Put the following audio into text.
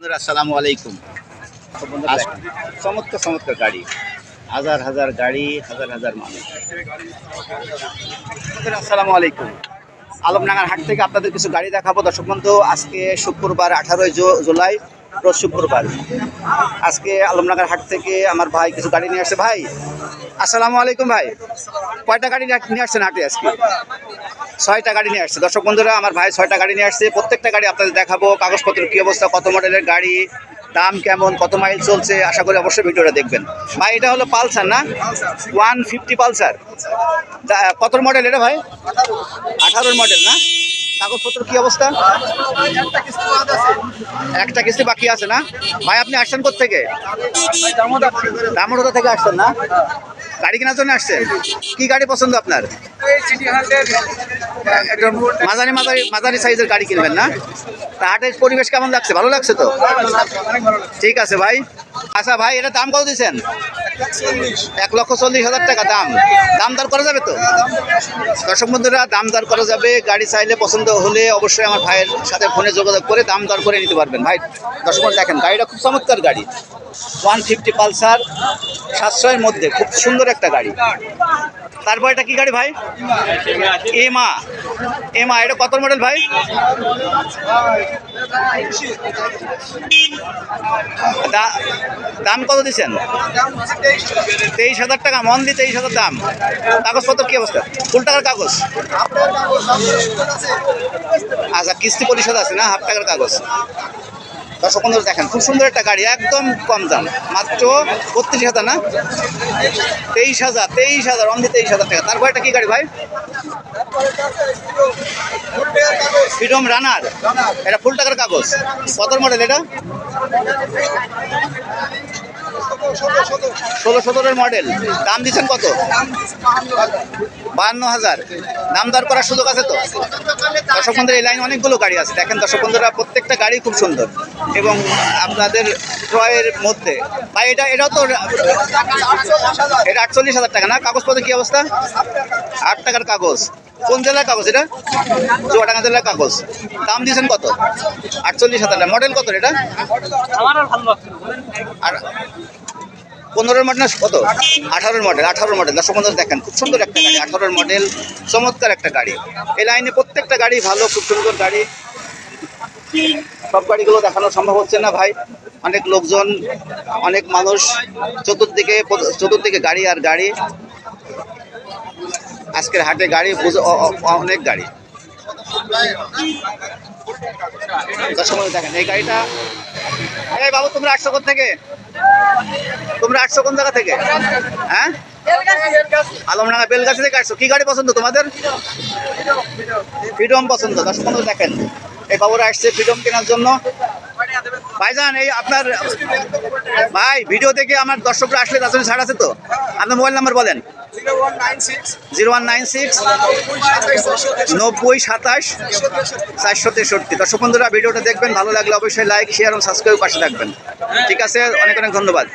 আসসালামু আলাইকুম। চমৎকার চমৎকার গাড়ি, হাজার হাজার গাড়ি, হাজার হাজার মানুষ। আসসালামু আলাইকুম। আলমডাঙ্গার হাট থেকে আপনাদের কিছু গাড়ি দেখাবো দর্শক বন্ধু। আজকে শুক্রবার 18 জুলাই, রোজ শুক্রবার। আজকে আলমডাঙ্গার হাট থেকে আমার ভাই কিছু গাড়ি নিয়ে আসছে। ভাই আসসালামু আলাইকুম। ভাই কয়টা গাড়ি নিয়ে আসছেন হাটে আজকে? 6টা গাড়ি নিয়ে আসছে দর্শক বন্ধুরা। আমার ভাই 6টা গাড়ি নিয়ে আসছে। প্রত্যেকটা গাড়ি আপনাদের দেখাবো, কাগজপত্রের কী অবস্থা, কত মডেলের গাড়ি, দাম কেমন, কত মাইল চলছে। আশা করি অবশ্যই ভিডিওটা দেখবেন। ভাই এটা হলো পালসার না? 150 পালসার। কত মডেল এটা ভাই? 18 মডেল না? কাগজপত্র কি অবস্থা? একটা কিস্তি বাকি আছে না? ভাই আপনি আসছেন কোত্থেকে? দামোদর থেকে আসছেন না? গাড়ি কেনার জন্য আসছেন? কি গাড়ি পছন্দ আপনার? মাঝারি মাঝারি মাঝারি সাইজের গাড়ি কিনবেন না? তা হাটের পরিবেশ কেমন লাগছে? ভালো লাগছে তো? ঠিক আছে ভাই। আচ্ছা ভাই, এটা দাম কত দিচ্ছেন? 1,40,000 টাকা দাম। দাম দর করা যাবে তো? দর্শক বন্ধুরা, দাম দর করা যাবে। গাড়ি চাইলে, পছন্দ হলে অবশ্যই আমার ভাইয়ের সাথে ফোনে যোগাযোগ করে দাম দর করে নিতে পারবেন। ভাই দর্শক বন্ধু দেখেন, গাড়িটা খুব চমৎকার গাড়ি। 150 পালসার, 700-এর মধ্যে, খুব সুন্দর একটা গাড়ি। তারপর এটা কি গাড়ি ভাই? এমা। এমা এটা কত মডেল ভাই? দাম কত দিচ্ছেন? 23,000 টাকা। মন দিয়ে 23,000 দাম। কাগজপত্র কি অবস্থা? ফুল টাকার কাগজ? আচ্ছা, কিস্তি পরিশোধ আছে না? হাফ টাকার কাগজ। দর্শক বন্ধুরা দেখেন, খুব সুন্দর একটা গাড়ি, একদম কম দাম, মাত্র 32,000 না? 23,000 অনলি 23,000 টাকা। তারপর এটা কি গাড়ি ভাই? ফ্রিডম রানার। এটা ফুল টাকার কাগজ। কত মডেল এটা? 16-17-এর মডেল। দাম দিচ্ছেন কত? 52,000। দাম দর করার সুযোগ আছে তো? দর্শক বন্ধুরা, এই লাইনে অনেকগুলো গাড়ি আছে। দেখেন দর্শক বন্ধুরা, প্রত্যেকটা গাড়ি খুব সুন্দর এবং আপনাদের ক্রয়ের মধ্যে। ভাই এটাও তো, এটা 48,000 টাকা না? কাগজপত্র কি অবস্থা? 8 টাকার কাগজ। কোন জেলার কাগজ এটা? চুয়াডাঙ্গা জেলার কাগজ। দাম দিয়েছেন কত? 48,000 টাকা। মডেল কত এটা? আর 15-এর মডেল না কত? 18-এর মডেল। 18 মডেল। দর্শক বন্ধুরা দেখেন, খুব সুন্দর একটা গাড়ি, 18-এর মডেল, চমৎকার একটা গাড়ি। এই লাইনে প্রত্যেকটা গাড়ি ভালো, খুব সুন্দর গাড়ি। সব গাড়িগুলো দেখানো সম্ভব হচ্ছে না ভাই, অনেক লোকজন, অনেক মানুষ, চতুর্দিকে গাড়ি আর গাড়ি। আজকের হাটে গাড়ি অনেক গাড়ি। দর্শক বন্ধুরা দেখেন এই গাড়িটা। এই বাবু, তোমরা আসছো কোথা থেকে? তোমরা আসছো কোন জায়গা থেকে? হ্যাঁ, আলমডাঙ্গা বেলগাছি থেকে আসছো। কি গাড়ি পছন্দ তোমাদের? ফ্রিডম পছন্দ। দর্শক বন্ধুরা দেখেন, এই বাবুরা আসছে ফ্রিডম কেনার জন্য। ভাইজান, এই আপনার ভাই ভিডিও দেখে আমার দর্শকরা আসলে তার জন্য ছাড় আছে তো? আপনার মোবাইল নাম্বার বলেন। 0196 90 27 463। দর্শক বন্ধুরা, ভিডিওটা দেখবেন, ভালো লাগলে অবশ্যই লাইক, শেয়ার এবং সাবস্ক্রাইব পাশে থাকবেন। ঠিক আছে, অনেক অনেক ধন্যবাদ।